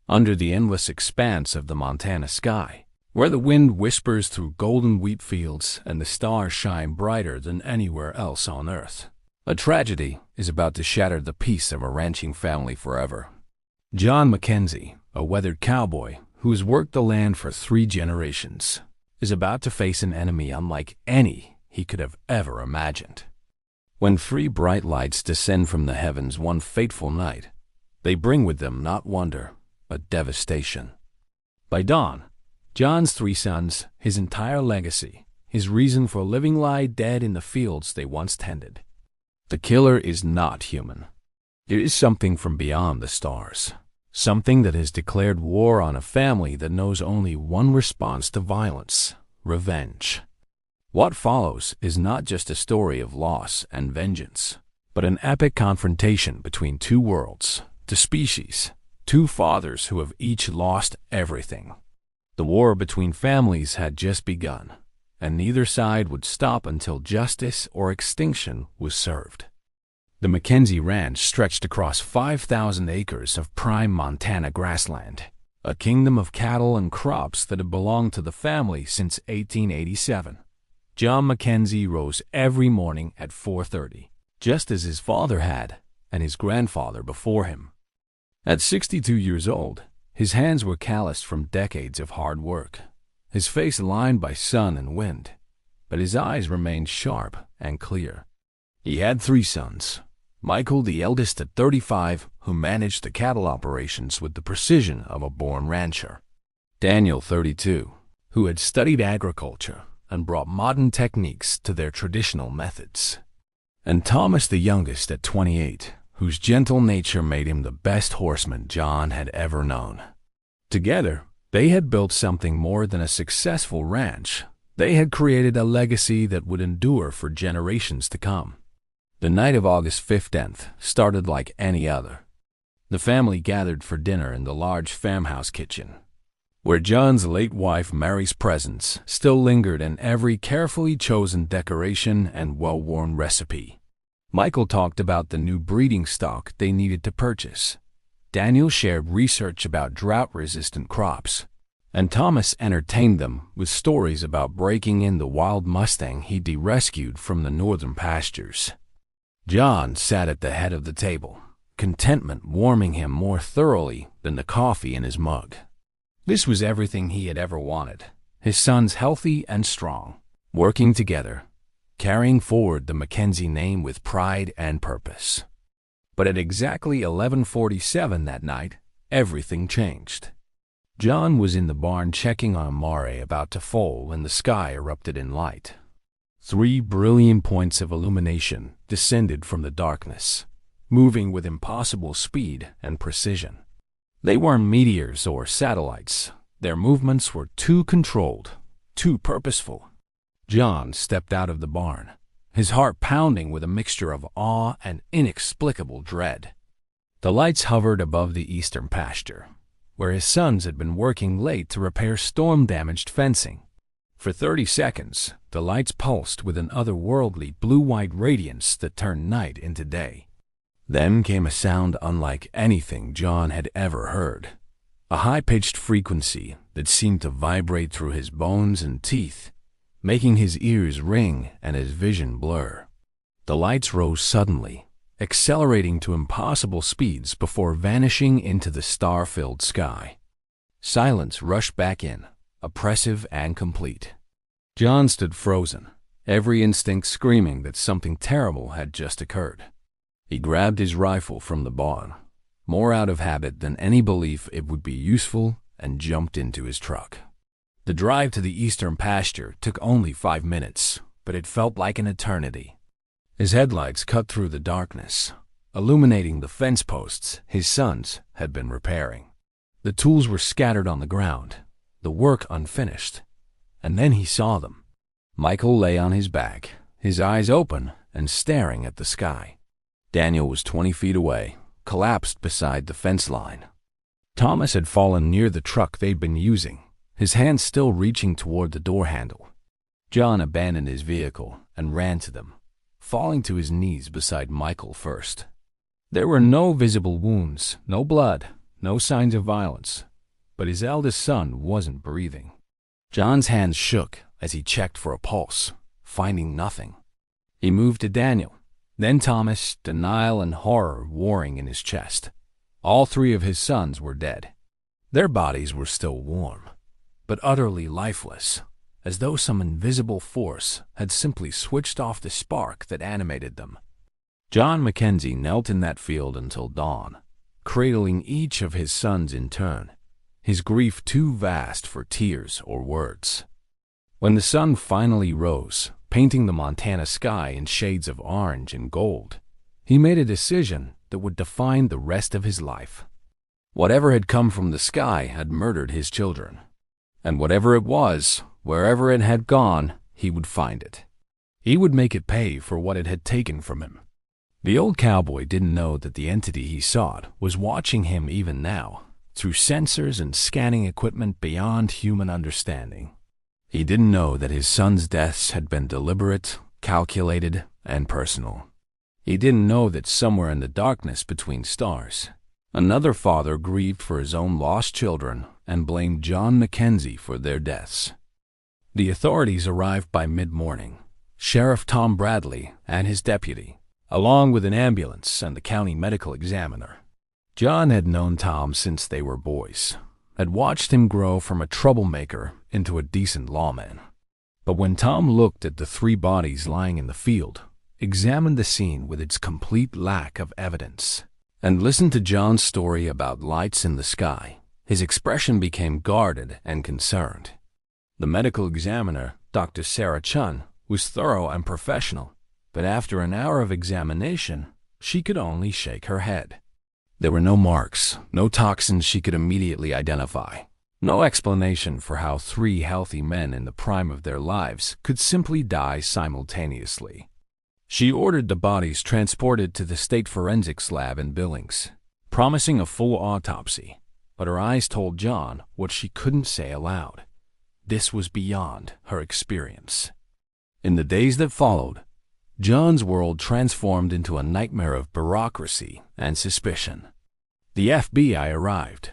under the endless expanse of the Montana sky, where the wind whispers through golden wheat fields and the stars shine brighter than anywhere else on Earth. A tragedy is about to shatter the peace of a ranching family forever. John Mackenzie, a weathered cowboy who has worked the land for 3 generations, is about to face an enemy unlike any he could have ever imagined. When 3 bright lights descend from the heavens one fateful night, they bring with them not wonder, but devastation. By dawn, John's 3 sons, his entire legacy, his reason for living lie dead in the fields they once tended. The killer is not human. It is something from beyond the stars, something that has declared war on a family that knows only one response to violence: revenge. What follows is not just a story of loss and vengeance, but an epic confrontation between 2 worlds, 2 species, 2 fathers who have each lost everything. The war between families had just begun, and neither side would stop until justice or extinction was served. The Mackenzie Ranch stretched across 5,000 acres of prime Montana grassland, a kingdom of cattle and crops that had belonged to the family since 1887. John Mackenzie rose every morning at 4:30, just as his father had, and his grandfather before him. At 62 years old, his hands were calloused from decades of hard work, his face lined by sun and wind, but his eyes remained sharp and clear. He had 3 sons: Michael, the eldest at 35, who managed the cattle operations with the precision of a born rancher; Daniel, 32, who had studied agriculture and brought modern techniques to their traditional methods; and Thomas, the youngest at 28, whose gentle nature made him the best horseman John had ever known. Together, they had built something more than a successful ranch. They had created a legacy that would endure for generations to come. The night of August 15th started like any other. The family gathered for dinner in the large farmhouse kitchen, where John's late wife Mary's presence still lingered in every carefully chosen decoration and well-worn recipe. Michael talked about the new breeding stock they needed to purchase. Daniel shared research about drought-resistant crops, and Thomas entertained them with stories about breaking in the wild Mustang he'd rescued from the northern pastures. John sat at the head of the table, contentment warming him more thoroughly than the coffee in his mug. This was everything he had ever wanted: his sons healthy and strong, working together, carrying forward the Mackenzie name with pride and purpose. But at exactly 11:47 that night, everything changed. John was in the barn checking on a mare about to foal when the sky erupted in light. 3 brilliant points of illumination descended from the darkness, moving with impossible speed and precision. They weren't meteors or satellites. Their movements were too controlled, too purposeful. John stepped out of the barn, his heart pounding with a mixture of awe and inexplicable dread. The lights hovered above the eastern pasture, where his sons had been working late to repair storm-damaged fencing. For 30 seconds, the lights pulsed with an otherworldly blue-white radiance that turned night into day. Then came a sound unlike anything John had ever heard, a high-pitched frequency that seemed to vibrate through his bones and teeth, making his ears ring and his vision blur. The lights rose suddenly, accelerating to impossible speeds before vanishing into the star-filled sky. Silence rushed back in, oppressive and complete. John stood frozen, every instinct screaming that something terrible had just occurred. He grabbed his rifle from the barn, more out of habit than any belief it would be useful, and jumped into his truck. The drive to the eastern pasture took only 5 minutes, but it felt like an eternity. His headlights cut through the darkness, illuminating the fence posts his sons had been repairing. The tools were scattered on the ground, the work unfinished, and then he saw them. Michael lay on his back, his eyes open and staring at the sky. Daniel was 20 feet away, collapsed beside the fence line. Thomas had fallen near the truck they'd been using, his hand still reaching toward the door handle. John abandoned his vehicle and ran to them, falling to his knees beside Michael first. There were no visible wounds, no blood, no signs of violence, but his eldest son wasn't breathing. John's hands shook as he checked for a pulse, finding nothing. He moved to Daniel, then Thomas, denial and horror warring in his chest. All three of his sons were dead. Their bodies were still warm, but utterly lifeless, as though some invisible force had simply switched off the spark that animated them. John Mackenzie knelt in that field until dawn, cradling each of his sons in turn, his grief too vast for tears or words. When the sun finally rose, painting the Montana sky in shades of orange and gold, he made a decision that would define the rest of his life. Whatever had come from the sky had murdered his children, and whatever it was, wherever it had gone, he would find it. He would make it pay for what it had taken from him. The old cowboy didn't know that the entity he sought was watching him even now, through sensors and scanning equipment beyond human understanding. He didn't know that his sons' deaths had been deliberate, calculated, and personal. He didn't know that somewhere in the darkness between stars, another father grieved for his own lost children and blamed John Mackenzie for their deaths. The authorities arrived by mid-morning. Sheriff Tom Bradley and his deputy, along with an ambulance and the county medical examiner. John had known Tom since they were boys, had watched him grow from a troublemaker into a decent lawman. But when Tom looked at the three bodies lying in the field, examined the scene with its complete lack of evidence, and listened to John's story about lights in the sky, his expression became guarded and concerned. The medical examiner, Dr. Sarah Chun, was thorough and professional, but after an hour of examination, she could only shake her head. There were no marks, no toxins she could immediately identify, no explanation for how three healthy men in the prime of their lives could simply die simultaneously. She ordered the bodies transported to the state forensics lab in Billings, promising a full autopsy, but her eyes told John what she couldn't say aloud. This was beyond her experience. In the days that followed, John's world transformed into a nightmare of bureaucracy and suspicion. The FBI arrived,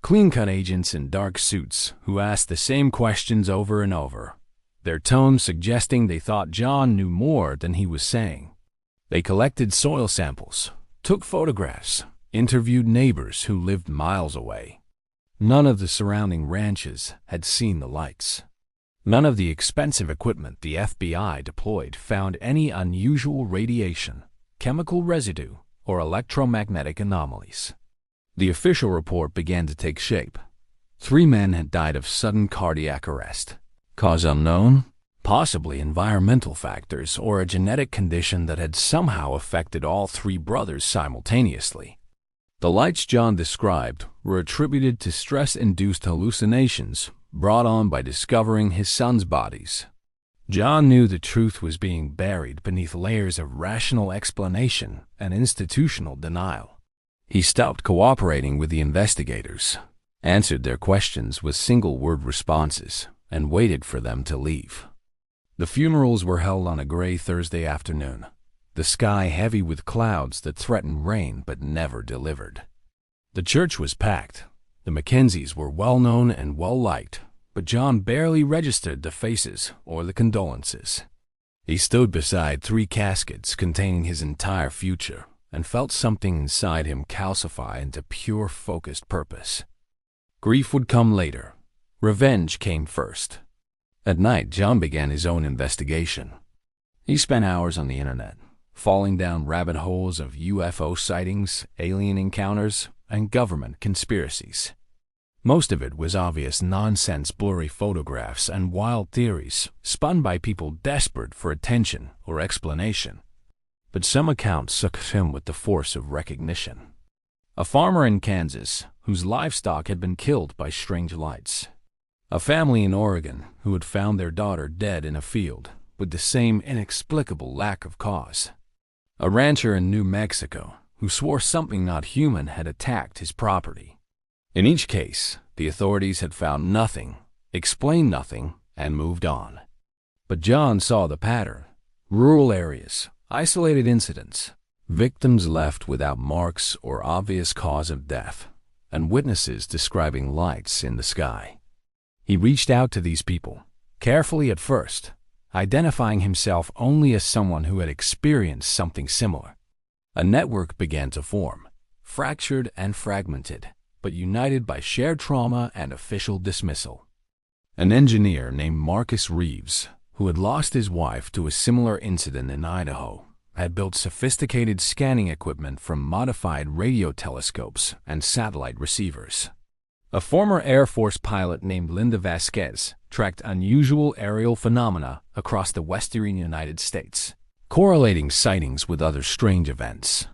clean-cut agents in dark suits who asked the same questions over and over, their tone suggesting they thought John knew more than he was saying. They collected soil samples, took photographs, interviewed neighbors who lived miles away. None of the surrounding ranches had seen the lights. None of the expensive equipment the FBI deployed found any unusual radiation, chemical residue, or electromagnetic anomalies. The official report began to take shape. 3 men had died of sudden cardiac arrest. Cause unknown? Possibly environmental factors or a genetic condition that had somehow affected all 3 brothers simultaneously. The lights John described were attributed to stress-induced hallucinations brought on by discovering his sons' bodies. John knew the truth was being buried beneath layers of rational explanation and institutional denial. He stopped cooperating with the investigators, answered their questions with single-word responses, and waited for them to leave. The funerals were held on a gray Thursday afternoon, the sky heavy with clouds that threatened rain but never delivered. The church was packed. The Mackenzies were well-known and well-liked, but John barely registered the faces or the condolences. He stood beside 3 caskets containing his entire future and felt something inside him calcify into pure focused purpose. Grief would come later. Revenge came first. At night, John began his own investigation. He spent hours on the internet, falling down rabbit holes of UFO sightings, alien encounters, and government conspiracies. Most of it was obvious nonsense, blurry photographs and wild theories spun by people desperate for attention or explanation. But some accounts sucked him with the force of recognition. A farmer in Kansas whose livestock had been killed by strange lights. A family in Oregon who had found their daughter dead in a field with the same inexplicable lack of cause. A rancher in New Mexico who swore something not human had attacked his property. In each case, the authorities had found nothing, explained nothing, and moved on. But John saw the pattern. Rural areas, isolated incidents, victims left without marks or obvious cause of death, and witnesses describing lights in the sky. He reached out to these people, carefully at first, identifying himself only as someone who had experienced something similar. A network began to form, fractured and fragmented, but united by shared trauma and official dismissal. An engineer named Marcus Reeves, who had lost his wife to a similar incident in Idaho, had built sophisticated scanning equipment from modified radio telescopes and satellite receivers. A former Air Force pilot named Linda Vasquez tracked unusual aerial phenomena across the western United States, correlating sightings with other strange events.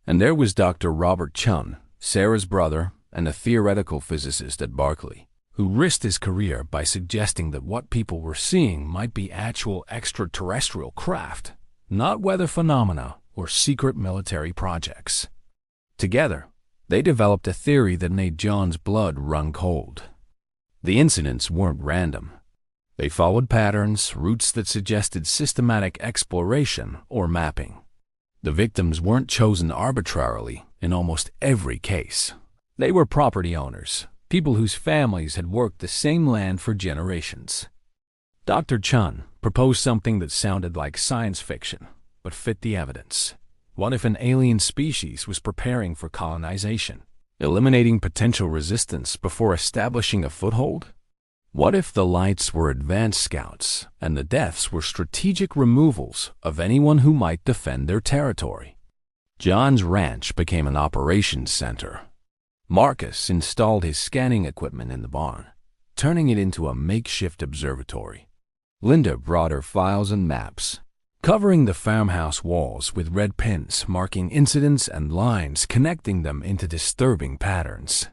And there was Dr. Robert Chun, Sarah's brother and a theoretical physicist at Berkeley, who risked his career by suggesting that what people were seeing might be actual extraterrestrial craft, not weather phenomena or secret military projects. Together, they developed a theory that made John's blood run cold. The incidents weren't random. They followed patterns, routes that suggested systematic exploration or mapping. The victims weren't chosen arbitrarily in almost every case. They were property owners, people whose families had worked the same land for generations. Dr. Chun proposed something that sounded like science fiction, but fit the evidence. What if an alien species was preparing for colonization, eliminating potential resistance before establishing a foothold? What if the lights were advanced scouts and the deaths were strategic removals of anyone who might defend their territory? John's ranch became an operations center. Marcus installed his scanning equipment in the barn, turning it into a makeshift observatory. Linda brought her files and maps, covering the farmhouse walls with red pins marking incidents and lines connecting them into disturbing patterns.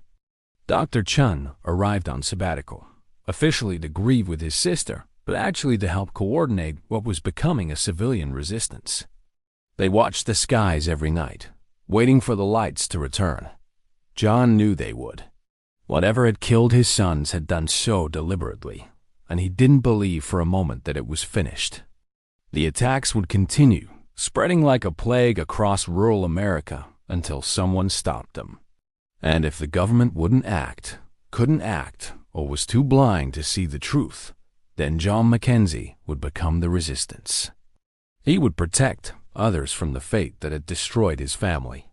Dr. Chun arrived on sabbatical, officially to grieve with his sister, but actually to help coordinate what was becoming a civilian resistance. They watched the skies every night, waiting for the lights to return. John knew they would. Whatever had killed his sons had done so deliberately, and he didn't believe for a moment that it was finished. The attacks would continue, spreading like a plague across rural America until someone stopped them. And if the government wouldn't act, couldn't act, or was too blind to see the truth, then John Mackenzie would become the resistance. He would protect others from the fate that had destroyed his family.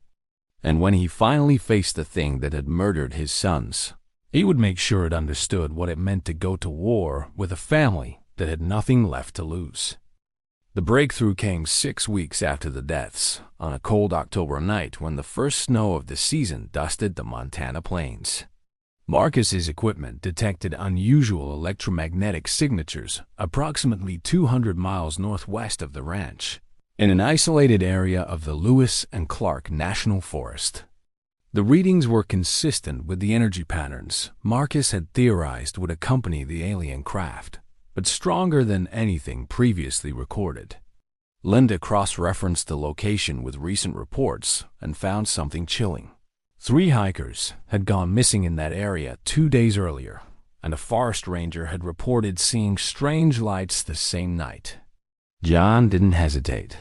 And when he finally faced the thing that had murdered his sons, he would make sure it understood what it meant to go to war with a family that had nothing left to lose. The breakthrough came 6 weeks after the deaths, on a cold October night when the first snow of the season dusted the Montana plains. Marcus's equipment detected unusual electromagnetic signatures approximately 200 miles northwest of the ranch, in an isolated area of the Lewis and Clark National Forest. The readings were consistent with the energy patterns Marcus had theorized would accompany the alien craft, but stronger than anything previously recorded. Linda cross-referenced the location with recent reports and found something chilling. 3 hikers had gone missing in that area 2 days earlier, and a forest ranger had reported seeing strange lights the same night. John didn't hesitate.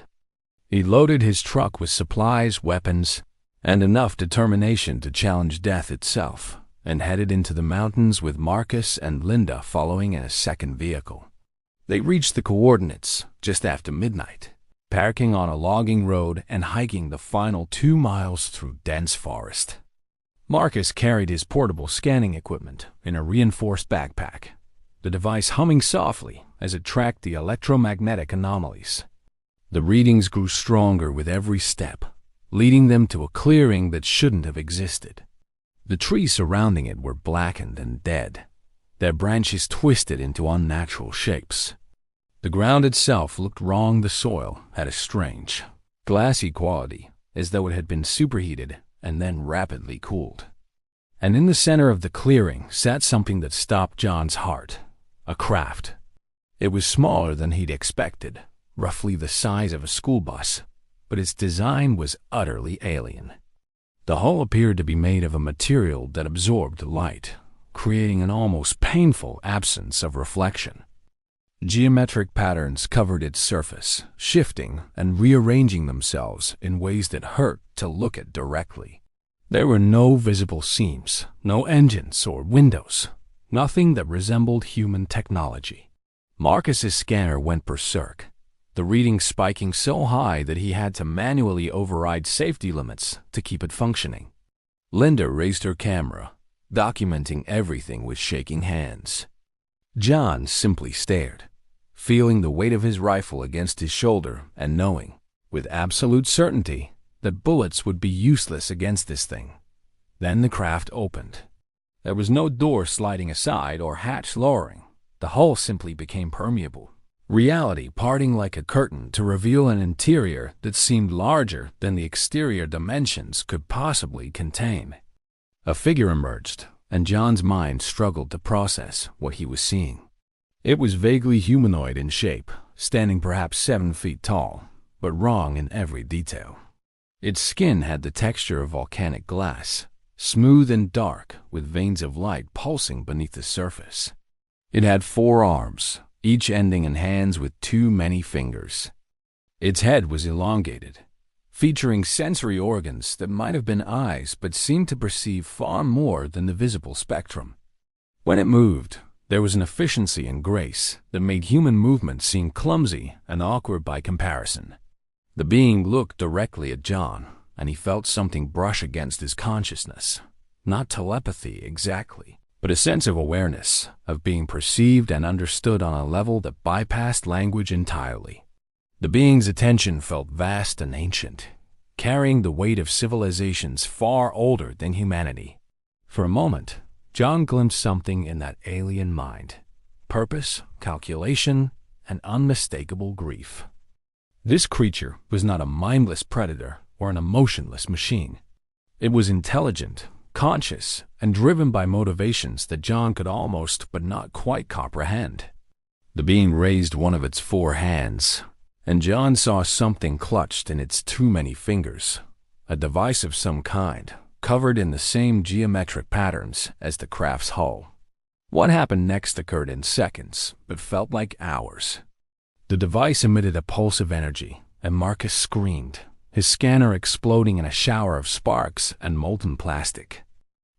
He loaded his truck with supplies, weapons, and enough determination to challenge death itself, and headed into the mountains with Marcus and Linda following in a second vehicle. They reached the coordinates just after midnight, parking on a logging road and hiking the final 2 miles through dense forest. Marcus carried his portable scanning equipment in a reinforced backpack, the device humming softly as it tracked the electromagnetic anomalies. The readings grew stronger with every step, leading them to a clearing that shouldn't have existed. The trees surrounding it were blackened and dead, their branches twisted into unnatural shapes. The ground itself looked wrong. The soil had a strange, glassy quality, as though it had been superheated and then rapidly cooled. And in the center of the clearing sat something that stopped John's heart, a craft. It was smaller than he'd expected, roughly the size of a school bus, but its design was utterly alien. The hull appeared to be made of a material that absorbed light, creating an almost painful absence of reflection. Geometric patterns covered its surface, shifting and rearranging themselves in ways that hurt to look at directly. There were no visible seams, no engines or windows, nothing that resembled human technology. Marcus's scanner went berserk, the reading spiking so high that he had to manually override safety limits to keep it functioning. Linda raised her camera, documenting everything with shaking hands. John simply stared, feeling the weight of his rifle against his shoulder and knowing, with absolute certainty, that bullets would be useless against this thing. Then the craft opened. There was no door sliding aside or hatch lowering. The hull simply became permeable, reality parting like a curtain to reveal an interior that seemed larger than the exterior dimensions could possibly contain. A figure emerged, and John's mind struggled to process what he was seeing. It was vaguely humanoid in shape, standing perhaps 7 feet tall, but wrong in every detail. Its skin had the texture of volcanic glass, smooth and dark, with veins of light pulsing beneath the surface. It had 4 arms, each ending in hands with too many fingers. Its head was elongated, featuring sensory organs that might have been eyes but seemed to perceive far more than the visible spectrum. When it moved, there was an efficiency and grace that made human movement seem clumsy and awkward by comparison. The being looked directly at John, and he felt something brush against his consciousness. Not telepathy exactly, but a sense of awareness, of being perceived and understood on a level that bypassed language entirely. The being's attention felt vast and ancient, carrying the weight of civilizations far older than humanity. For a moment, John glimpsed something in that alien mind: purpose, calculation, and unmistakable grief. This creature was not a mindless predator or an emotionless machine. It was intelligent, conscious, and driven by motivations that John could almost but not quite comprehend. The being raised one of its 4 hands, and John saw something clutched in its too many fingers, a device of some kind, covered in the same geometric patterns as the craft's hull. What happened next occurred in seconds, but felt like hours. The device emitted a pulse of energy, and Marcus screamed, his scanner exploding in a shower of sparks and molten plastic.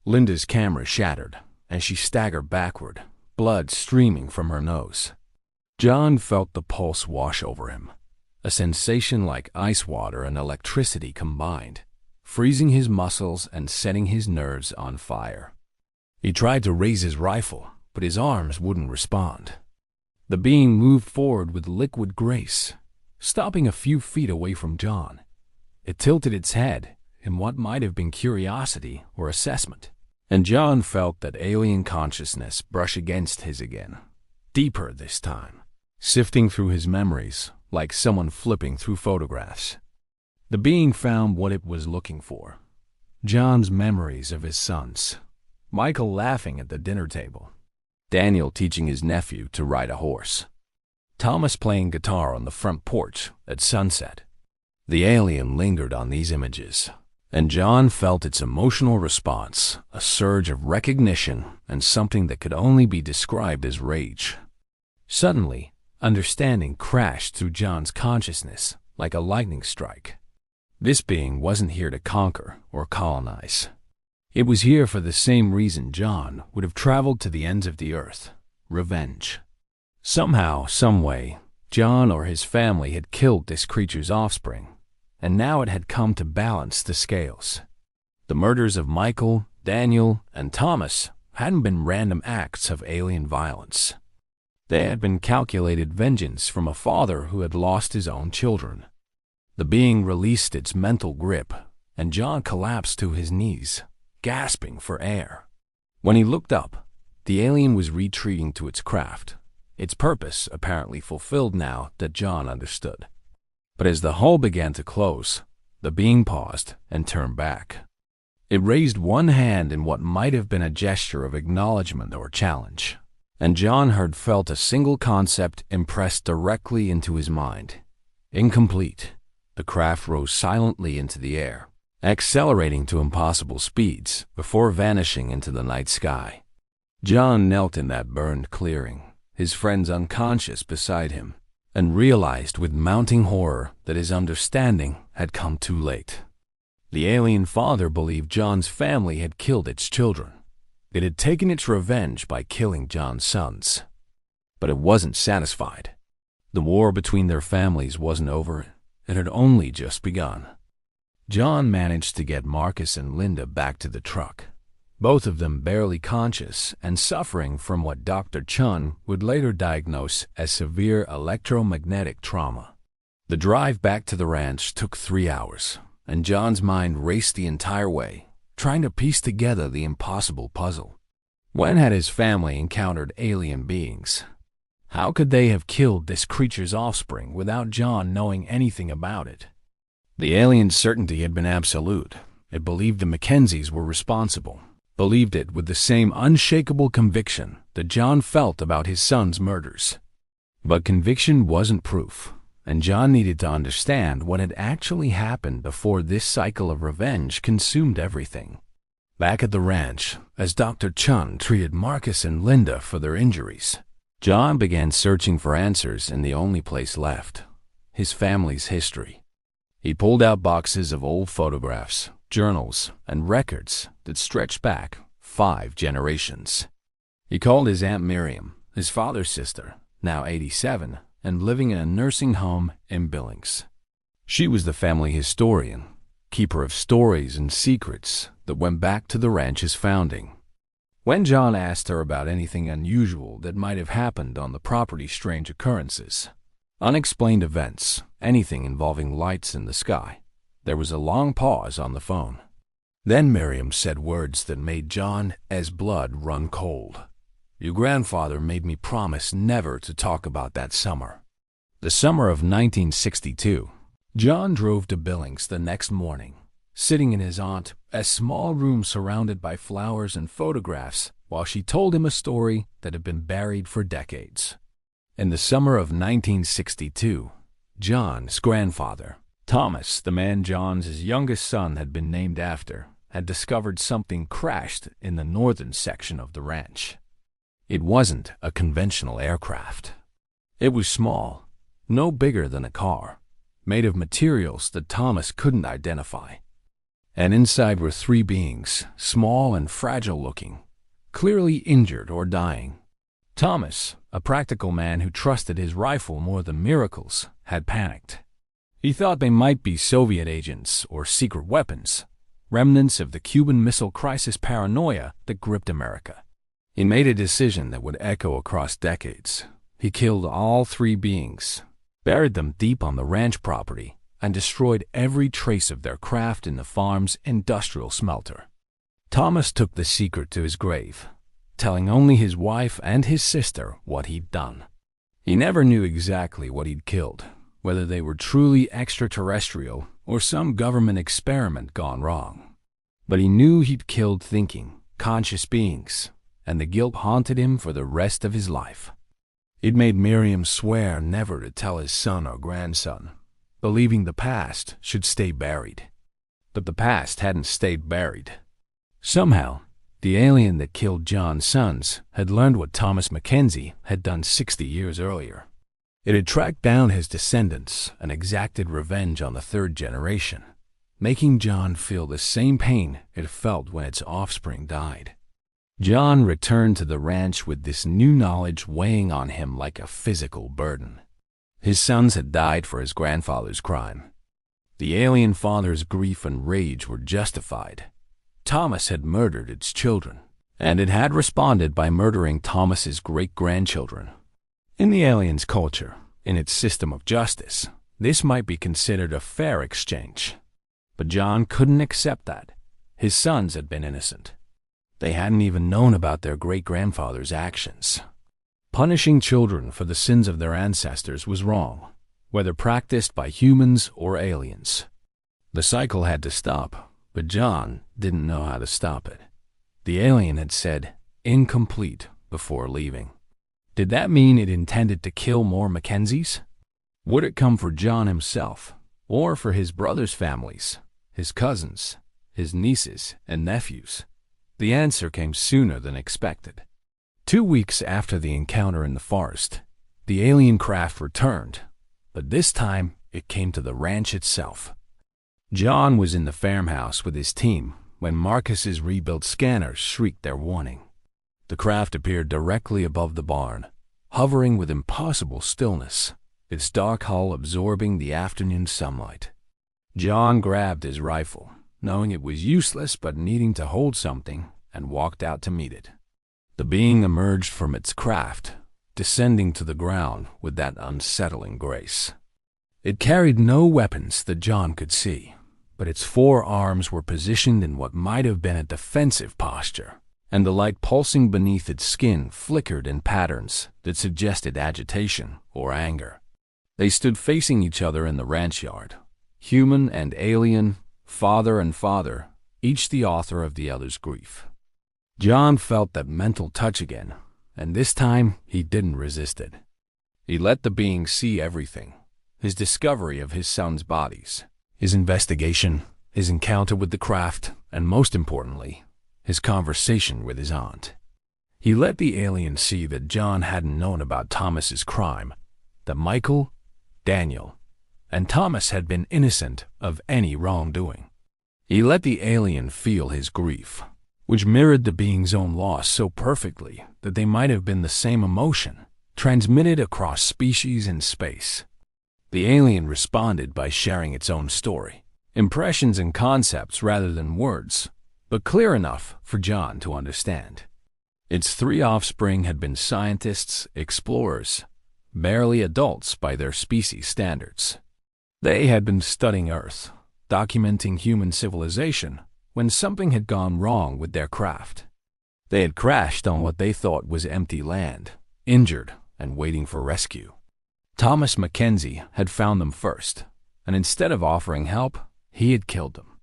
Linda's camera shattered, and she staggered backward, blood streaming from her nose. John felt the pulse wash over him, a sensation like ice water and electricity combined, freezing his muscles and setting his nerves on fire. He tried to raise his rifle, but his arms wouldn't respond. The being moved forward with liquid grace, stopping a few feet away from John. It tilted its head in what might have been curiosity or assessment, and John felt that alien consciousness brush against his again, deeper this time, sifting through his memories like someone flipping through photographs. The being found what it was looking for: John's memories of his sons, Michael laughing at the dinner table, Daniel teaching his nephew to ride a horse, Thomas playing guitar on the front porch at sunset. The alien lingered on these images, and John felt its emotional response, a surge of recognition and something that could only be described as rage. Suddenly, understanding crashed through John's consciousness like a lightning strike. This being wasn't here to conquer or colonize. It was here for the same reason John would have traveled to the ends of the earth: revenge. Somehow, someway, John or his family had killed this creature's offspring, and now it had come to balance the scales. The murders of Michael, Daniel, and Thomas hadn't been random acts of alien violence. They had been calculated vengeance from a father who had lost his own children. The being released its mental grip, and John collapsed to his knees, gasping for air. When he looked up, the alien was retreating to its craft, its purpose apparently fulfilled now that John understood. But as the hull began to close, the being paused and turned back. It raised one hand in what might have been a gesture of acknowledgement or challenge, and John felt a single concept impressed directly into his mind: incomplete. The craft rose silently into the air, accelerating to impossible speeds before vanishing into the night sky. John knelt in that burned clearing, his friends unconscious beside him, and realized with mounting horror that his understanding had come too late. The alien father believed John's family had killed its children. It had taken its revenge by killing John's sons. But it wasn't satisfied. The war between their families wasn't over. It had only just begun. John managed to get Marcus and Linda back to the truck, both of them barely conscious and suffering from what Dr. Chun would later diagnose as severe electromagnetic trauma. The drive back to the ranch took 3 hours, and John's mind raced the entire way, trying to piece together the impossible puzzle. When had his family encountered alien beings? How could they have killed this creature's offspring without John knowing anything about it? The alien's certainty had been absolute. It believed the Mackenzies were responsible, believed it with the same unshakable conviction that John felt about his son's murders. But conviction wasn't proof, and John needed to understand what had actually happened before this cycle of revenge consumed everything. Back at the ranch, as Dr. Chun treated Marcus and Linda for their injuries, John began searching for answers in the only place left, his family's history. He pulled out boxes of old photographs, journals, and records that stretched back 5 generations. He called his Aunt Miriam, his father's sister, now 87, and living in a nursing home in Billings. She was the family historian, keeper of stories and secrets that went back to the ranch's founding. When John asked her about anything unusual that might have happened on the property, strange occurrences, unexplained events, anything involving lights in the sky, there was a long pause on the phone. Then Miriam said words that made John's blood run cold. "Your grandfather made me promise never to talk about that summer." The summer of 1962, John drove to Billings the next morning, sitting in his aunt's small room surrounded by flowers and photographs while she told him a story that had been buried for decades. In the summer of 1962, John's grandfather, Thomas, the man John's youngest son had been named after, had discovered something crashed in the northern section of the ranch. It wasn't a conventional aircraft. It was small, no bigger than a car, made of materials that Thomas couldn't identify. And inside were 3 beings, small and fragile-looking, clearly injured or dying. Thomas, a practical man who trusted his rifle more than miracles, had panicked. He thought they might be Soviet agents or secret weapons, remnants of the Cuban Missile Crisis paranoia that gripped America. He made a decision that would echo across decades. He killed all 3 beings, buried them deep on the ranch property, and destroyed every trace of their craft in the farm's industrial smelter. Thomas took the secret to his grave, telling only his wife and his sister what he'd done. He never knew exactly what he'd killed, whether they were truly extraterrestrial or some government experiment gone wrong. But he knew he'd killed thinking, conscious beings, and the guilt haunted him for the rest of his life. It made Miriam swear never to tell his son or grandson, believing the past should stay buried. But the past hadn't stayed buried. Somehow, the alien that killed John's sons had learned what Thomas Mackenzie had done 60 years earlier. It had tracked down his descendants and exacted revenge on the 3rd generation, making John feel the same pain it felt when its offspring died. John returned to the ranch with this new knowledge weighing on him like a physical burden. His sons had died for his grandfather's crime. The alien father's grief and rage were justified. Thomas had murdered its children, and it had responded by murdering Thomas's great-grandchildren. In the alien's culture, in its system of justice, this might be considered a fair exchange. But John couldn't accept that. His sons had been innocent. They hadn't even known about their great-grandfather's actions. Punishing children for the sins of their ancestors was wrong, whether practiced by humans or aliens. The cycle had to stop, but John didn't know how to stop it. The alien had said, "incomplete," before leaving. Did that mean it intended to kill more Mackenzies? Would it come for John himself, or for his brothers' families, his cousins, his nieces and nephews? The answer came sooner than expected. 2 weeks after the encounter in the forest, the alien craft returned, but this time it came to the ranch itself. John was in the farmhouse with his team when Marcus's rebuilt scanners shrieked their warning. The craft appeared directly above the barn, hovering with impossible stillness, its dark hull absorbing the afternoon sunlight. John grabbed his rifle, knowing it was useless but needing to hold something, and walked out to meet it. The being emerged from its craft, descending to the ground with that unsettling grace. It carried no weapons that John could see, but its 4 arms were positioned in what might have been a defensive posture, and the light pulsing beneath its skin flickered in patterns that suggested agitation or anger. They stood facing each other in the ranch yard, human and alien, father and father, each the author of the other's grief. John felt that mental touch again, and this time he didn't resist it. He let the being see everything: his discovery of his son's bodies, his investigation, his encounter with the craft, and most importantly, his conversation with his aunt. He let the alien see that John hadn't known about Thomas's crime, that Michael, Daniel, and Thomas had been innocent of any wrongdoing. He let the alien feel his grief, which mirrored the being's own loss so perfectly that they might have been the same emotion, transmitted across species and space. The alien responded by sharing its own story, impressions and concepts rather than words, but clear enough for John to understand. Its 3 offspring had been scientists, explorers, barely adults by their species standards. They had been studying Earth, documenting human civilization, when something had gone wrong with their craft. They had crashed on what they thought was empty land, injured and waiting for rescue. Thomas Mackenzie had found them first, and instead of offering help, he had killed them.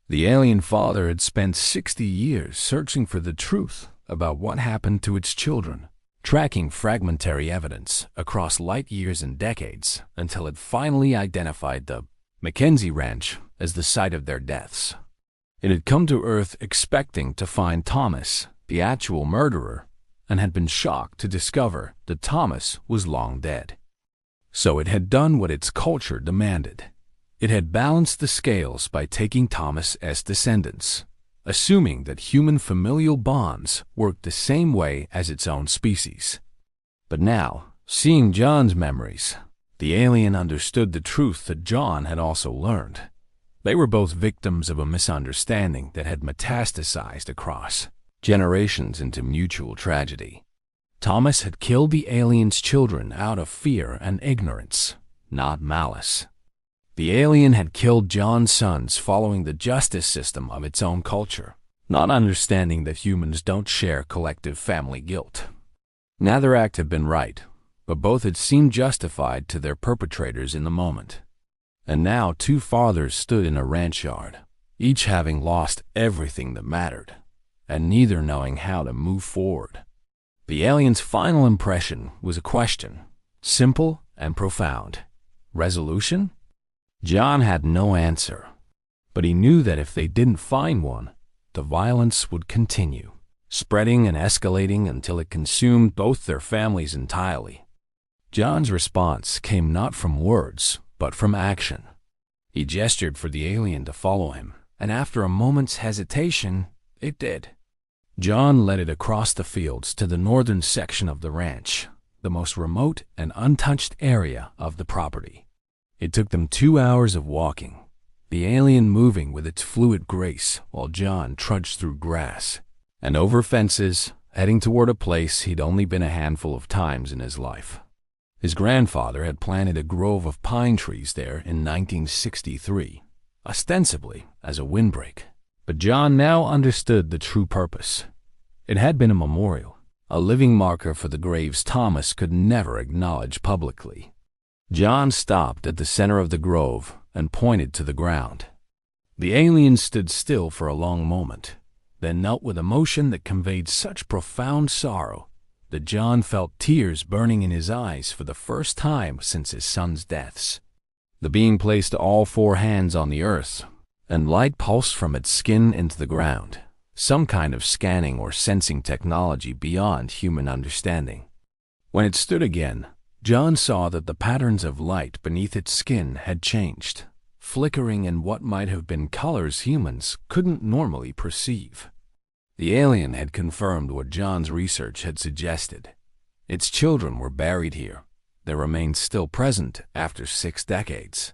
The alien father had spent 60 years searching for the truth about what happened to its children, tracking fragmentary evidence across light years and decades until it finally identified the Mackenzie Ranch as the site of their deaths. It had come to Earth expecting to find Thomas, the actual murderer, and had been shocked to discover that Thomas was long dead. So it had done what its culture demanded. It had balanced the scales by taking Thomas as descendants, assuming that human familial bonds worked the same way as its own species. But now, seeing John's memories, the alien understood the truth that John had also learned. They were both victims of a misunderstanding that had metastasized across generations into mutual tragedy. Thomas had killed the alien's children out of fear and ignorance, not malice. The alien had killed John's sons following the justice system of its own culture, not understanding that humans don't share collective family guilt. Neither act had been right, but both had seemed justified to their perpetrators in the moment. And now 2 fathers stood in a ranch yard, each having lost everything that mattered, and neither knowing how to move forward. The alien's final impression was a question, simple and profound. Resolution? John had no answer, but he knew that if they didn't find one, the violence would continue, spreading and escalating until it consumed both their families entirely. John's response came not from words, but from action. He gestured for the alien to follow him, and after a moment's hesitation, it did. John led it across the fields to the northern section of the ranch, the most remote and untouched area of the property. It took them 2 hours of walking, the alien moving with its fluid grace while John trudged through grass and over fences, heading toward a place he'd only been a handful of times in his life. His grandfather had planted a grove of pine trees there in 1963, ostensibly as a windbreak. But John now understood the true purpose. It had been a memorial, a living marker for the graves Thomas could never acknowledge publicly. John stopped at the center of the grove and pointed to the ground. The alien stood still for a long moment, then knelt with emotion that conveyed such profound sorrow that John felt tears burning in his eyes for the first time since his son's deaths. The being placed all 4 hands on the earth, and light pulsed from its skin into the ground, some kind of scanning or sensing technology beyond human understanding. When it stood again, John saw that the patterns of light beneath its skin had changed, flickering in what might have been colors humans couldn't normally perceive. The alien had confirmed what John's research had suggested. Its children were buried here, their remains still present after 6 decades.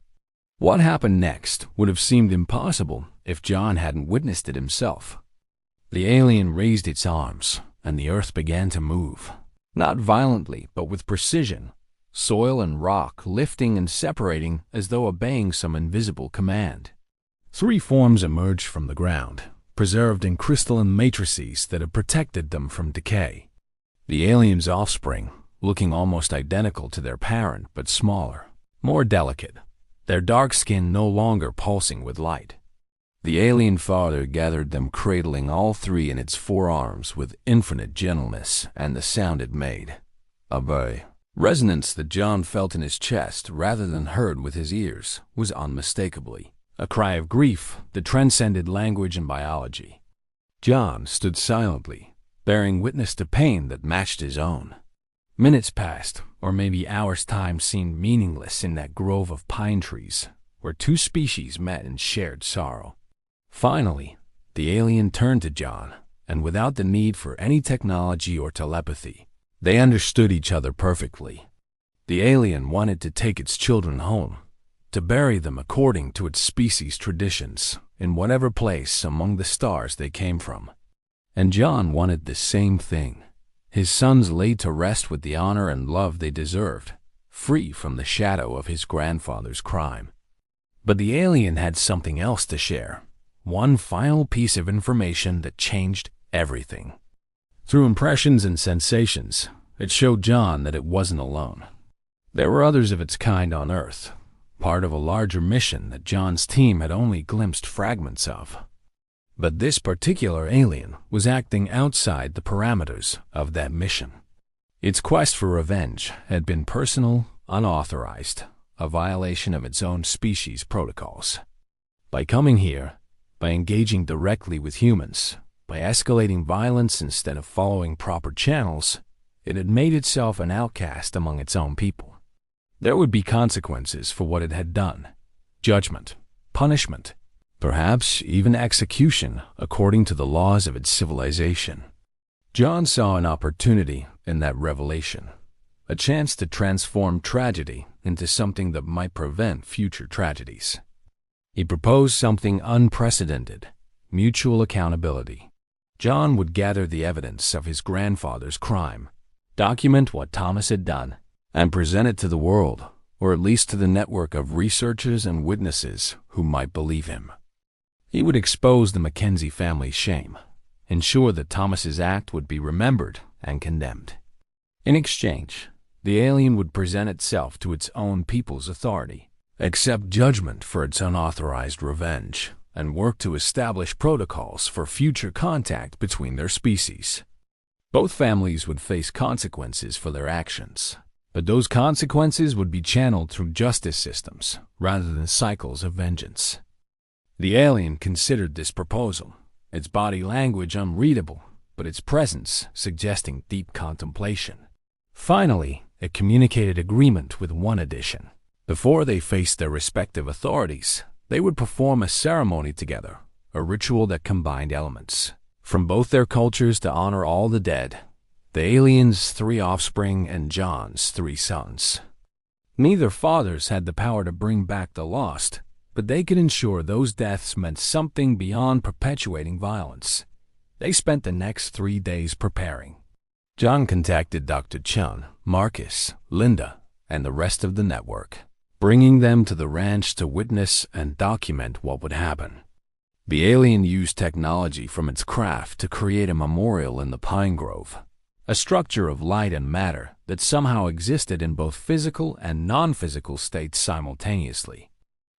What happened next would have seemed impossible if John hadn't witnessed it himself. The alien raised its arms, and the earth began to move. Not violently, but with precision, soil and rock lifting and separating as though obeying some invisible command. 3 forms emerged from the ground, preserved in crystalline matrices that had protected them from decay. The alien's offspring, looking almost identical to their parent but smaller, more delicate, their dark skin no longer pulsing with light. The alien father gathered them, cradling all 3 in its forearms with infinite gentleness, and the sound it made, a resonance that John felt in his chest rather than heard with his ears, was unmistakably a cry of grief that transcended language and biology. John stood silently, bearing witness to pain that matched his own. Minutes passed, or maybe hours' time seemed meaningless in that grove of pine trees, where 2 species met and shared sorrow. Finally, the alien turned to John, and without the need for any technology or telepathy, they understood each other perfectly. The alien wanted to take its children home, to bury them according to its species' traditions, in whatever place among the stars they came from. And John wanted the same thing. His sons laid to rest with the honor and love they deserved, free from the shadow of his grandfather's crime. But the alien had something else to share, one final piece of information that changed everything. Through impressions and sensations, it showed John that it wasn't alone. There were others of its kind on Earth, part of a larger mission that John's team had only glimpsed fragments of. But this particular alien was acting outside the parameters of that mission. Its quest for revenge had been personal, unauthorized, a violation of its own species' protocols. By coming here, by engaging directly with humans, by escalating violence instead of following proper channels, it had made itself an outcast among its own people. There would be consequences for what it had done: judgment, punishment, perhaps even execution according to the laws of its civilization. John saw an opportunity in that revelation, a chance to transform tragedy into something that might prevent future tragedies. He proposed something unprecedented: mutual accountability. John would gather the evidence of his grandfather's crime, document what Thomas had done, and present it to the world, or at least to the network of researchers and witnesses who might believe him. He would expose the Mackenzie family's shame, ensure that Thomas's act would be remembered and condemned. In exchange, the alien would present itself to its own people's authority, accept judgment for its unauthorized revenge, and work to establish protocols for future contact between their species. Both families would face consequences for their actions, but those consequences would be channeled through justice systems rather than cycles of vengeance. The alien considered this proposal, its body language unreadable, but its presence suggesting deep contemplation. Finally, it communicated agreement with one addition. Before they faced their respective authorities, they would perform a ceremony together, a ritual that combined elements from both their cultures to honor all the dead, the alien's 3 offspring and John's 3 sons. Neither fathers had the power to bring back the lost, but they could ensure those deaths meant something beyond perpetuating violence. They spent the next 3 days preparing. John contacted Dr. Chun, Marcus, Linda, and the rest of the network, bringing them to the ranch to witness and document what would happen. The alien used technology from its craft to create a memorial in the pine grove, a structure of light and matter that somehow existed in both physical and non-physical states simultaneously.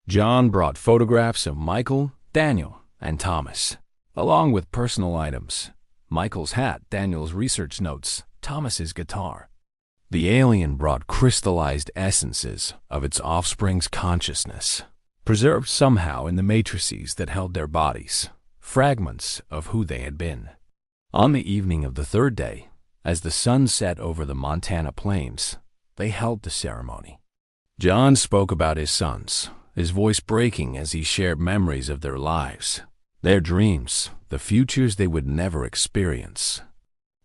John brought photographs of Michael, Daniel, and Thomas, along with personal items: Michael's hat, Daniel's research notes, Thomas's guitar. The alien brought crystallized essences of its offspring's consciousness, preserved somehow in the matrices that held their bodies, fragments of who they had been. On the evening of the 3rd day, as the sun set over the Montana plains, they held the ceremony. John spoke about his sons, his voice breaking as he shared memories of their lives, their dreams, the futures they would never experience.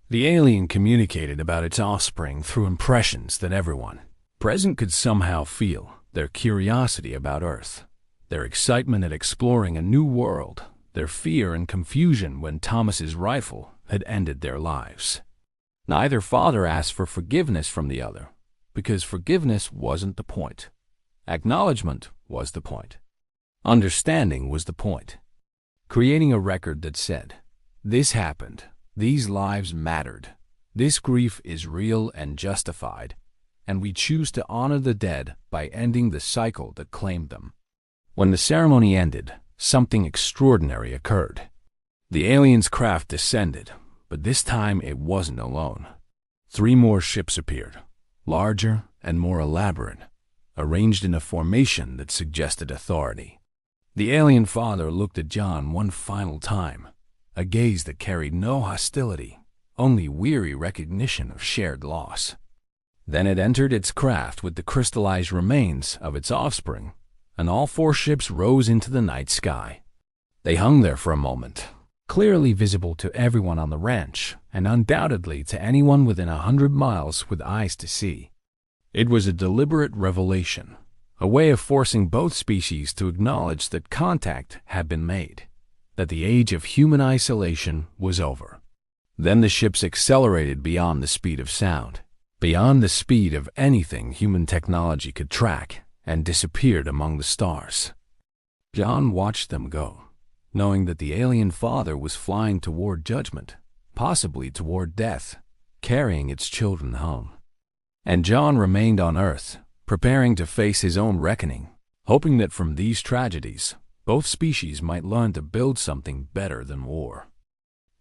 The alien communicated about its offspring through impressions that everyone present could somehow feel: their curiosity about Earth, their excitement at exploring a new world, their fear and confusion when Thomas's rifle had ended their lives. Neither father asked for forgiveness from the other, because forgiveness wasn't the point. Acknowledgement was the point. Understanding was the point. Creating a record that said, "This happened, these lives mattered, this grief is real and justified, and we choose to honor the dead by ending the cycle that claimed them." When the ceremony ended, something extraordinary occurred. The alien's craft descended, but this time it wasn't alone. 3 more ships appeared, larger and more elaborate, arranged in a formation that suggested authority. The alien father looked at John one final time, a gaze that carried no hostility, only weary recognition of shared loss. Then it entered its craft with the crystallized remains of its offspring, and all 4 ships rose into the night sky. They hung there for a moment, clearly visible to everyone on the ranch, and undoubtedly to anyone within 100 miles with eyes to see. It was a deliberate revelation, a way of forcing both species to acknowledge that contact had been made, that the age of human isolation was over. Then the ships accelerated beyond the speed of sound, beyond the speed of anything human technology could track, and disappeared among the stars. John watched them go, knowing that the alien father was flying toward judgment, possibly toward death, carrying its children home. And John remained on Earth, preparing to face his own reckoning, hoping that from these tragedies, both species might learn to build something better than war.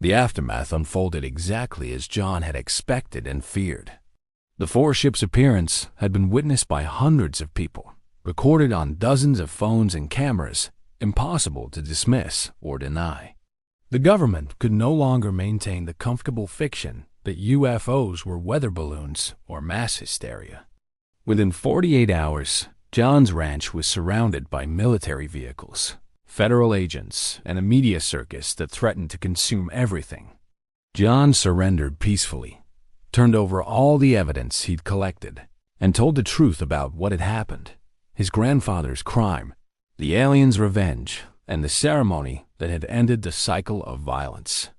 The aftermath unfolded exactly as John had expected and feared. The 4 ships' appearance had been witnessed by hundreds of people, recorded on dozens of phones and cameras, impossible to dismiss or deny. The government could no longer maintain the comfortable fiction that UFOs were weather balloons or mass hysteria. Within 48 hours, John's ranch was surrounded by military vehicles, federal agents, and a media circus that threatened to consume everything. John surrendered peacefully, turned over all the evidence he'd collected, and told the truth about what had happened: his grandfather's crime, the alien's revenge, and the ceremony that had ended the cycle of violence.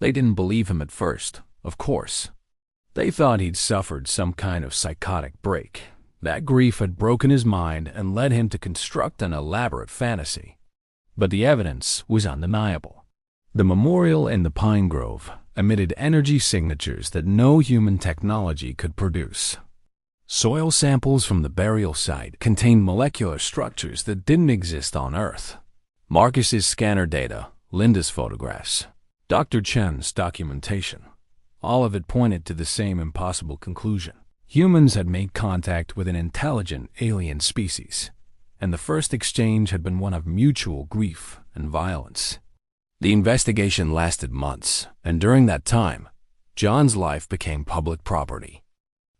They didn't believe him at first, of course. They thought he'd suffered some kind of psychotic break. That grief had broken his mind and led him to construct an elaborate fantasy. But the evidence was undeniable. The memorial in the pine grove emitted energy signatures that no human technology could produce. Soil samples from the burial site contained molecular structures that didn't exist on Earth. Marcus's scanner data, Linda's photographs, Dr. Chen's documentation, all of it pointed to the same impossible conclusion. Humans had made contact with an intelligent alien species, and the first exchange had been one of mutual grief and violence. The investigation lasted months, and during that time, John's life became public property.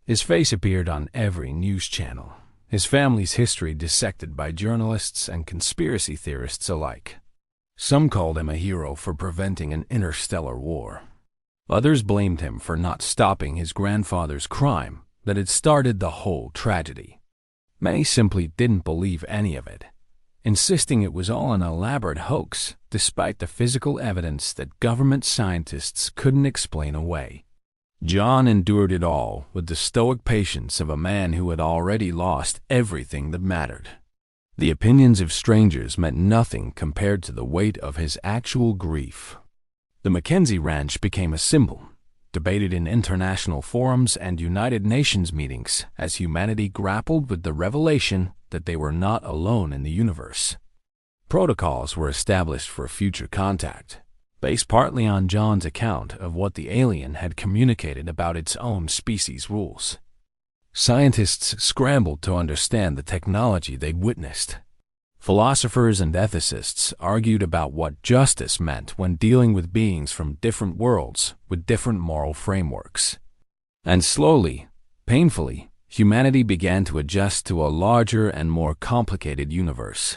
His face appeared on every news channel, his family's history dissected by journalists and conspiracy theorists alike. Some called him a hero for preventing an interstellar war. Others blamed him for not stopping his grandfather's crime that had started the whole tragedy. Many simply didn't believe any of it, insisting it was all an elaborate hoax, despite the physical evidence that government scientists couldn't explain away. John endured it all with the stoic patience of a man who had already lost everything that mattered. The opinions of strangers meant nothing compared to the weight of his actual grief. The Mackenzie Ranch became a symbol, debated in international forums and United Nations meetings as humanity grappled with the revelation that they were not alone in the universe. Protocols were established for future contact, based partly on John's account of what the alien had communicated about its own species' rules. Scientists scrambled to understand the technology they'd witnessed. Philosophers and ethicists argued about what justice meant when dealing with beings from different worlds with different moral frameworks. And slowly, painfully, humanity began to adjust to a larger and more complicated universe.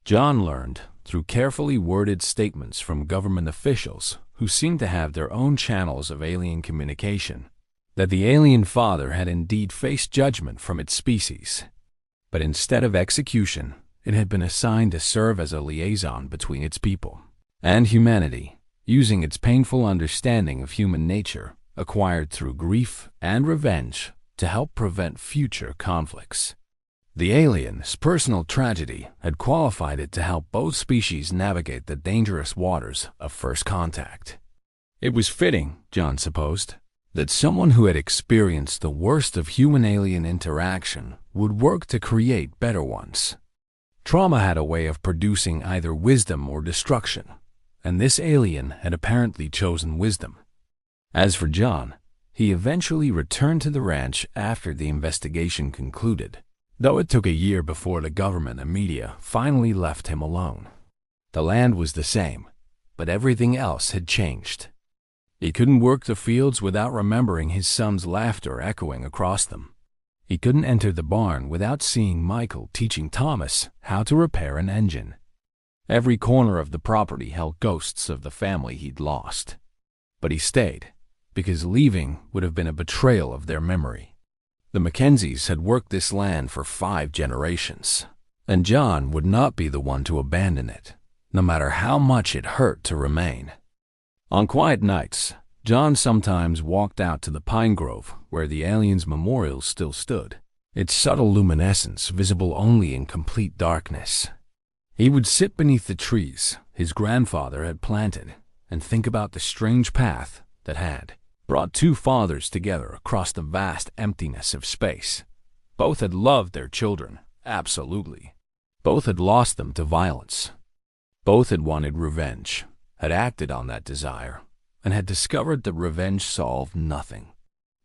John learned, through carefully worded statements from government officials who seemed to have their own channels of alien communication, that the alien father had indeed faced judgment from its species. But instead of execution, it had been assigned to serve as a liaison between its people and humanity, using its painful understanding of human nature, acquired through grief and revenge, to help prevent future conflicts. The alien's personal tragedy had qualified it to help both species navigate the dangerous waters of first contact. It was fitting, John supposed, that someone who had experienced the worst of human-alien interaction would work to create better ones. Trauma had a way of producing either wisdom or destruction, and this alien had apparently chosen wisdom. As for John, he eventually returned to the ranch after the investigation concluded, though it took a year before the government and media finally left him alone. The land was the same, but everything else had changed. He couldn't work the fields without remembering his son's laughter echoing across them. He couldn't enter the barn without seeing Michael teaching Thomas how to repair an engine. Every corner of the property held ghosts of the family he'd lost. But he stayed, because leaving would have been a betrayal of their memory. The Mackenzies had worked this land for 5 generations, and John would not be the one to abandon it, no matter how much it hurt to remain. On quiet nights, John sometimes walked out to the pine grove where the aliens' memorial still stood, its subtle luminescence visible only in complete darkness. He would sit beneath the trees his grandfather had planted and think about the strange path that had brought 2 fathers together across the vast emptiness of space. Both had loved their children, absolutely. Both had lost them to violence. Both had wanted revenge, had acted on that desire, and had discovered that revenge solved nothing.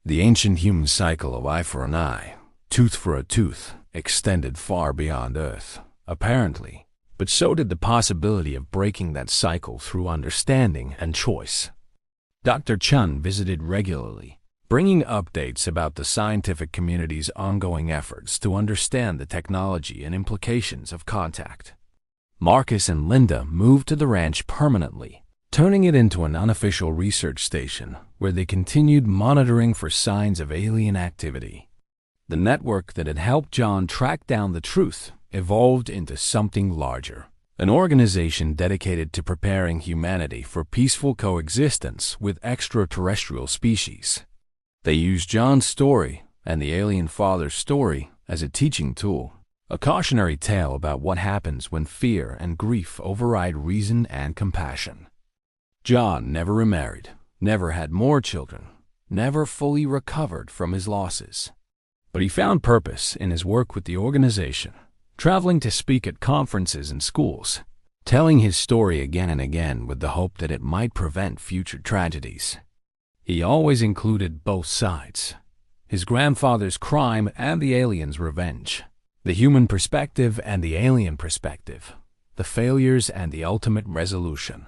The ancient human cycle of eye for an eye, tooth for a tooth, extended far beyond Earth, apparently, but so did the possibility of breaking that cycle through understanding and choice. Dr. Chun visited regularly, bringing updates about the scientific community's ongoing efforts to understand the technology and implications of contact. Marcus and Linda moved to the ranch permanently, turning it into an unofficial research station where they continued monitoring for signs of alien activity. The network that had helped John track down the truth evolved into something larger, an organization dedicated to preparing humanity for peaceful coexistence with extraterrestrial species. They used John's story and the alien father's story as a teaching tool, a cautionary tale about what happens when fear and grief override reason and compassion. John never remarried, never had more children, never fully recovered from his losses. But he found purpose in his work with the organization, traveling to speak at conferences and schools, telling his story again and again with the hope that it might prevent future tragedies. He always included both sides, his grandfather's crime and the alien's revenge, the human perspective and the alien perspective, the failures and the ultimate resolution.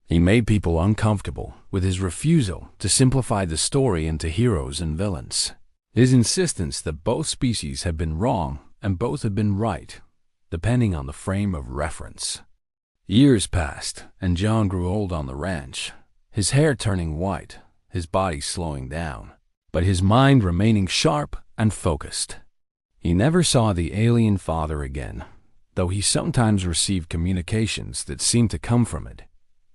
He made people uncomfortable with his refusal to simplify the story into heroes and villains, his insistence that both species had been wrong and both had been right, depending on the frame of reference. Years passed, and John grew old on the ranch, his hair turning white, his body slowing down, but his mind remaining sharp and focused. He never saw the alien father again, though he sometimes received communications that seemed to come from it,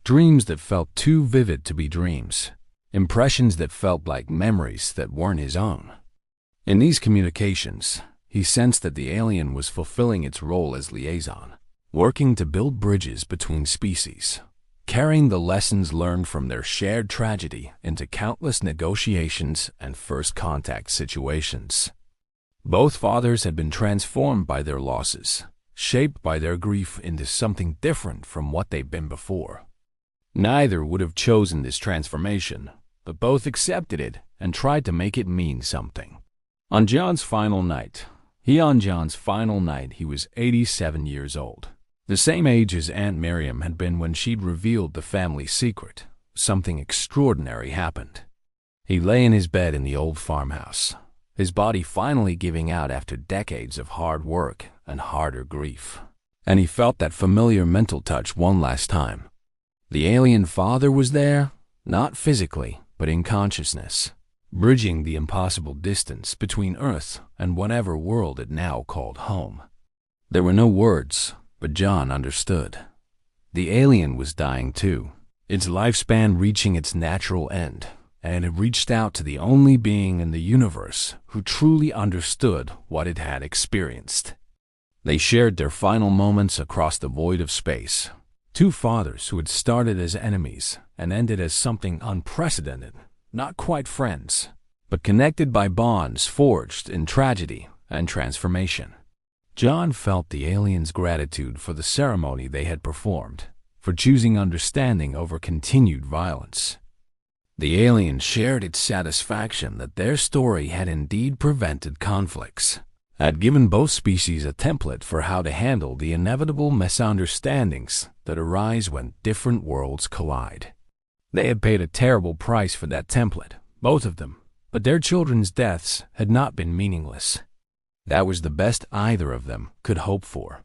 dreams that felt too vivid to be dreams, impressions that felt like memories that weren't his own. In these communications, he sensed that the alien was fulfilling its role as liaison, working to build bridges between species, carrying the lessons learned from their shared tragedy into countless negotiations and first contact situations. Both fathers had been transformed by their losses, shaped by their grief into something different from what they'd been before. Neither would have chosen this transformation, but both accepted it and tried to make it mean something. On John's final night, he was 87 years old, the same age as Aunt Miriam had been when she'd revealed the family secret. Something extraordinary happened. He lay in his bed in the old farmhouse, his body finally giving out after decades of hard work and harder grief. And he felt that familiar mental touch one last time. The alien father was there, not physically, but in consciousness, bridging the impossible distance between Earth and whatever world it now called home. There were no words, but John understood. The alien was dying too, its lifespan reaching its natural end, and it reached out to the only being in the universe who truly understood what it had experienced. They shared their final moments across the void of space. Two fathers who had started as enemies and ended as something unprecedented, not quite friends, but connected by bonds forged in tragedy and transformation. John felt the aliens' gratitude for the ceremony they had performed, for choosing understanding over continued violence. The aliens shared its satisfaction that their story had indeed prevented conflicts, had given both species a template for how to handle the inevitable misunderstandings that arise when different worlds collide. They had paid a terrible price for that template, both of them, but their children's deaths had not been meaningless. That was the best either of them could hope for.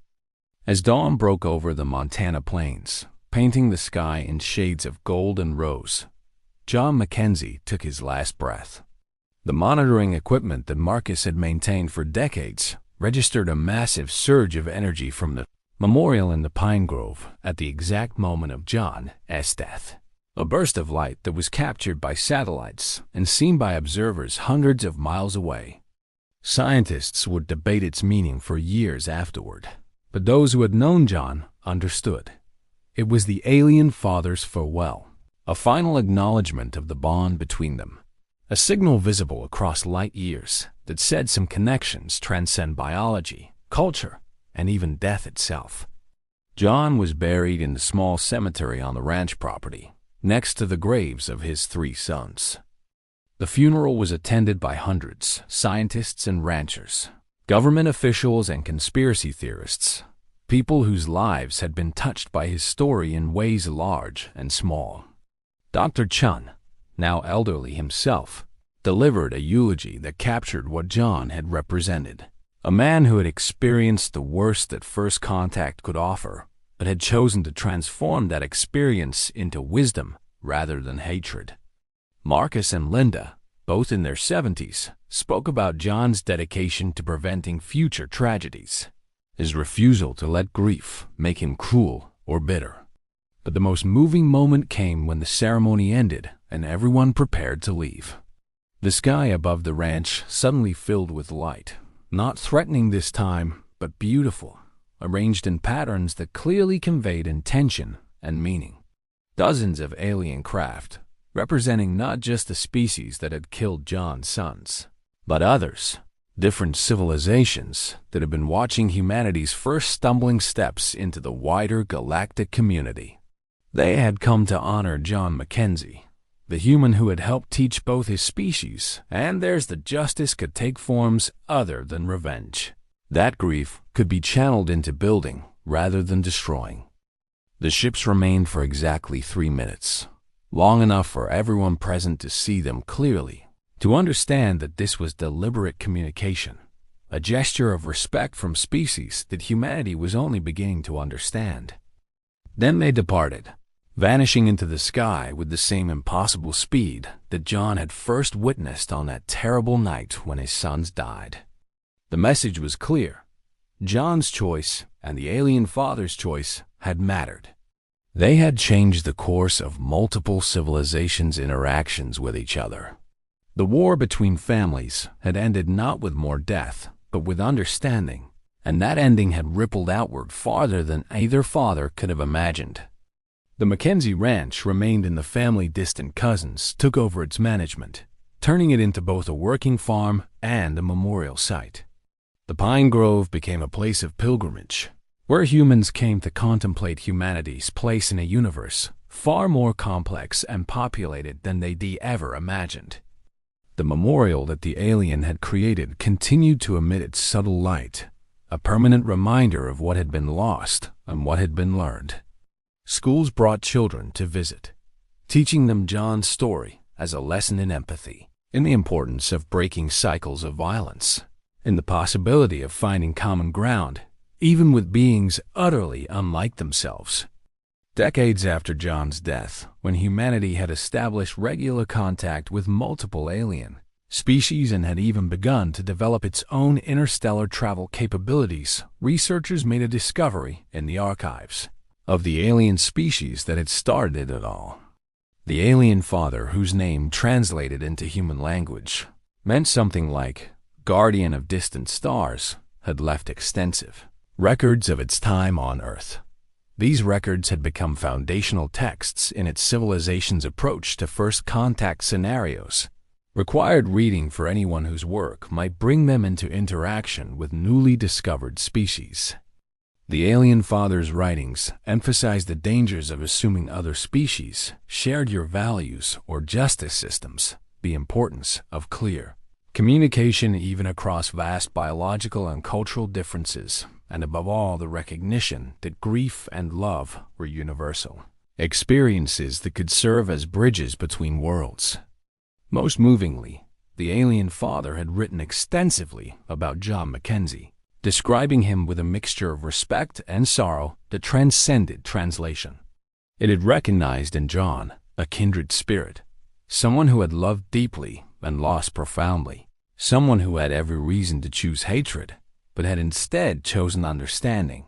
As dawn broke over the Montana plains, painting the sky in shades of gold and rose, John Mackenzie took his last breath. The monitoring equipment that Marcus had maintained for decades registered a massive surge of energy from the memorial in the pine grove at the exact moment of John's death. A burst of light that was captured by satellites and seen by observers hundreds of miles away. Scientists would debate its meaning for years afterward, but those who had known John understood. It was the alien father's farewell, a final acknowledgement of the bond between them. A signal visible across light years that said some connections transcend biology, culture, and even death itself. John was buried in the small cemetery on the ranch property, next to the graves of his 3 sons. The funeral was attended by hundreds, scientists and ranchers, government officials and conspiracy theorists, people whose lives had been touched by his story in ways large and small. Dr. Chun, now elderly himself, delivered a eulogy that captured what John had represented. A man who had experienced the worst that first contact could offer, but had chosen to transform that experience into wisdom rather than hatred. Marcus and Linda, both in their 70s, spoke about John's dedication to preventing future tragedies, his refusal to let grief make him cruel or bitter. But the most moving moment came when the ceremony ended and everyone prepared to leave. The sky above the ranch suddenly filled with light, not threatening this time, but beautiful, arranged in patterns that clearly conveyed intention and meaning. Dozens of alien craft, representing not just the species that had killed John's sons, but others, different civilizations that had been watching humanity's first stumbling steps into the wider galactic community. They had come to honor John Mackenzie, the human who had helped teach both his species and theirs that justice could take forms other than revenge. That grief could be channeled into building rather than destroying. The ships remained for exactly 3 minutes, long enough for everyone present to see them clearly, to understand that this was deliberate communication, a gesture of respect from species that humanity was only beginning to understand. Then they departed, vanishing into the sky with the same impossible speed that John had first witnessed on that terrible night when his sons died. The message was clear. John's choice and the alien father's choice had mattered. They had changed the course of multiple civilizations' interactions with each other. The war between families had ended not with more death, but with understanding, and that ending had rippled outward farther than either father could have imagined. The Mackenzie Ranch remained in the family. Distant cousins took over its management, turning it into both a working farm and a memorial site. The Pine Grove became a place of pilgrimage, where humans came to contemplate humanity's place in a universe far more complex and populated than they'd ever imagined. The memorial that the alien had created continued to emit its subtle light, a permanent reminder of what had been lost and what had been learned. Schools brought children to visit, teaching them John's story as a lesson in empathy. in the importance of breaking cycles of violence, in the possibility of finding common ground, even with beings utterly unlike themselves. Decades after John's death, when humanity had established regular contact with multiple alien species and had even begun to develop its own interstellar travel capabilities, researchers made a discovery in the archives of the alien species that had started it all. The alien father, whose name translated into human language meant something like guardian of distant stars, had left extensive records of its time on Earth. These records had become foundational texts in its civilization's approach to first contact scenarios, required reading for anyone whose work might bring them into interaction with newly discovered species. The alien father's writings emphasized the dangers of assuming other species shared your values or justice systems, the importance of clear communication even across vast biological and cultural differences, and above all the recognition that grief and love were universal experiences that could serve as bridges between worlds. Most movingly, the alien father had written extensively about John Mackenzie, describing him with a mixture of respect and sorrow that transcended translation. It had recognized in John a kindred spirit, someone who had loved deeply and lost profoundly, someone who had every reason to choose hatred, but had instead chosen understanding.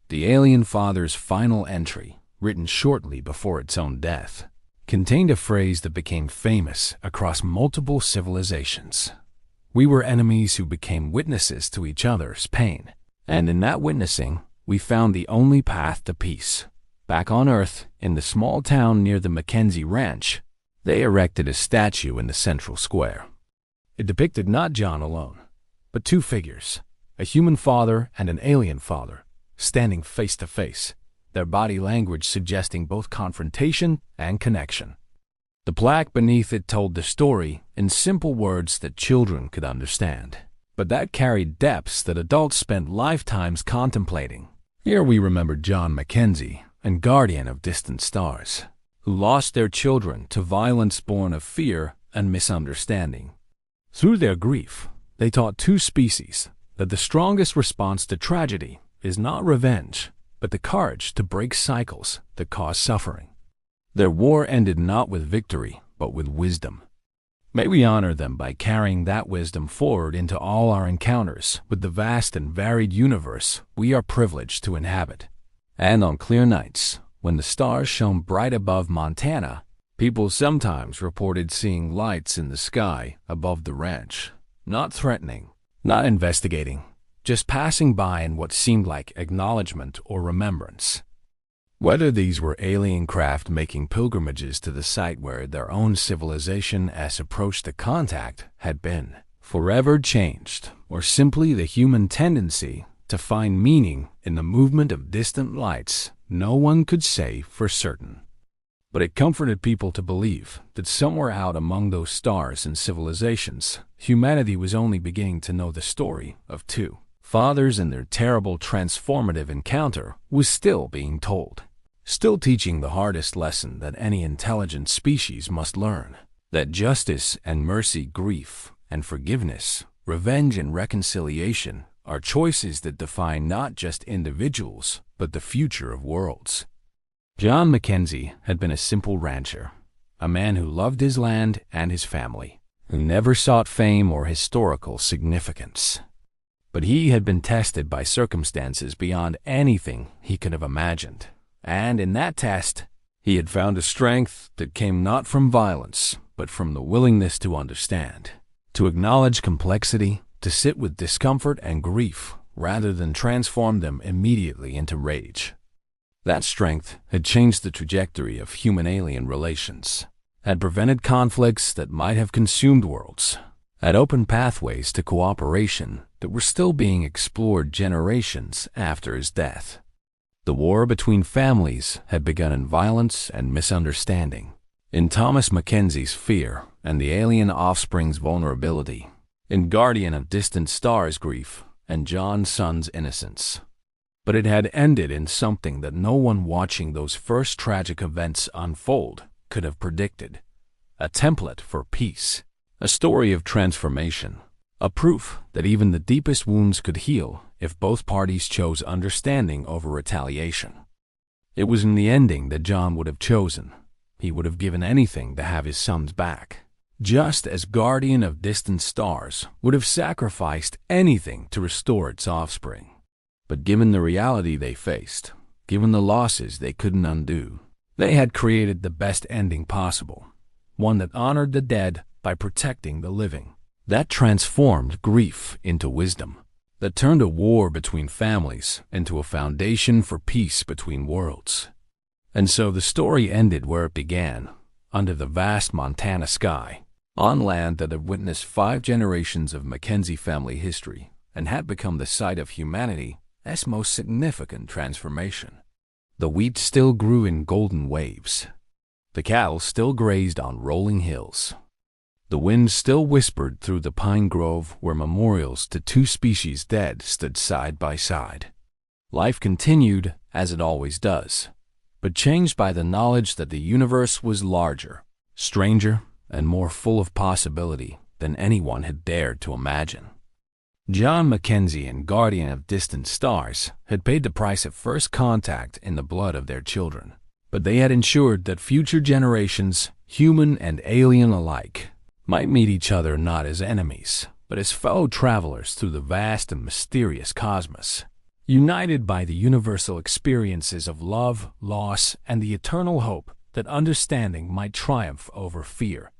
The alien father's final entry, written shortly before its own death, contained a phrase that became famous across multiple civilizations. We were enemies who became witnesses to each other's pain, and in that witnessing, we found the only path to peace. Back on Earth, in the small town near the Mackenzie Ranch, they erected a statue in the central square. It depicted not John alone, but two figures, a human father and an alien father, standing face to face, their body language suggesting both confrontation and connection. The plaque beneath it told the story in simple words that children could understand, but that carried depths that adults spent lifetimes contemplating. Here we remember John Mackenzie, and guardian of distant stars, who lost their children to violence born of fear and misunderstanding. Through their grief, they taught two species that the strongest response to tragedy is not revenge, but the courage to break cycles that cause suffering. Their war ended not with victory, but with wisdom. May we honor them by carrying that wisdom forward into all our encounters with the vast and varied universe we are privileged to inhabit. And on clear nights, when the stars shone bright above Montana, people sometimes reported seeing lights in the sky above the ranch, not threatening, not investigating, just passing by in what seemed like acknowledgement or remembrance. Whether these were alien craft making pilgrimages to the site where their own civilization as approached the contact had been forever changed, or simply the human tendency to find meaning in the movement of distant lights, no one could say for certain. But it comforted people to believe that somewhere out among those stars and civilizations, humanity was only beginning to know the story of two fathers, and their terrible transformative encounter was still being told, still teaching the hardest lesson that any intelligent species must learn, that justice and mercy, grief and forgiveness, revenge and reconciliation are choices that define not just individuals, but the future of worlds. John Mackenzie had been a simple rancher, a man who loved his land and his family, who never sought fame or historical significance. But he had been tested by circumstances beyond anything he could have imagined, and in that test, he had found a strength that came not from violence, but from the willingness to understand, to acknowledge complexity, to sit with discomfort and grief rather than transform them immediately into rage. That strength had changed the trajectory of human-alien relations, had prevented conflicts that might have consumed worlds, had opened pathways to cooperation that were still being explored generations after his death. The war between families had begun in violence and misunderstanding, in Thomas Mackenzie's fear and the alien offspring's vulnerability, in Guardian of Distant Stars' grief and John's son's innocence. But it had ended in something that no one watching those first tragic events unfold could have predicted: a template for peace, A story of transformation, a proof that even the deepest wounds could heal if both parties chose understanding over retaliation. It was in the ending that John would have chosen. He would have given anything to have his sons back, just as Guardian of Distant Stars would have sacrificed anything to restore its offspring. But given the reality they faced, given the losses they couldn't undo, they had created the best ending possible, one that honored the dead by protecting the living, that transformed grief into wisdom, that turned a war between families into a foundation for peace between worlds. And so the story ended where it began, under the vast Montana sky, on land that had witnessed 5 generations of Mackenzie family history and had become the site of humanity's most significant transformation. The wheat still grew in golden waves. The cattle still grazed on rolling hills. The wind still whispered through the pine grove where memorials to 2 species dead stood side by side. Life continued as it always does, but changed by the knowledge that the universe was larger, stranger, and more full of possibility than anyone had dared to imagine. John Mackenzie and Guardian of Distant Stars had paid the price at first contact in the blood of their children, but they had ensured that future generations, human and alien alike, might meet each other not as enemies, but as fellow travelers through the vast and mysterious cosmos, united by the universal experiences of love, loss, and the eternal hope that understanding might triumph over fear.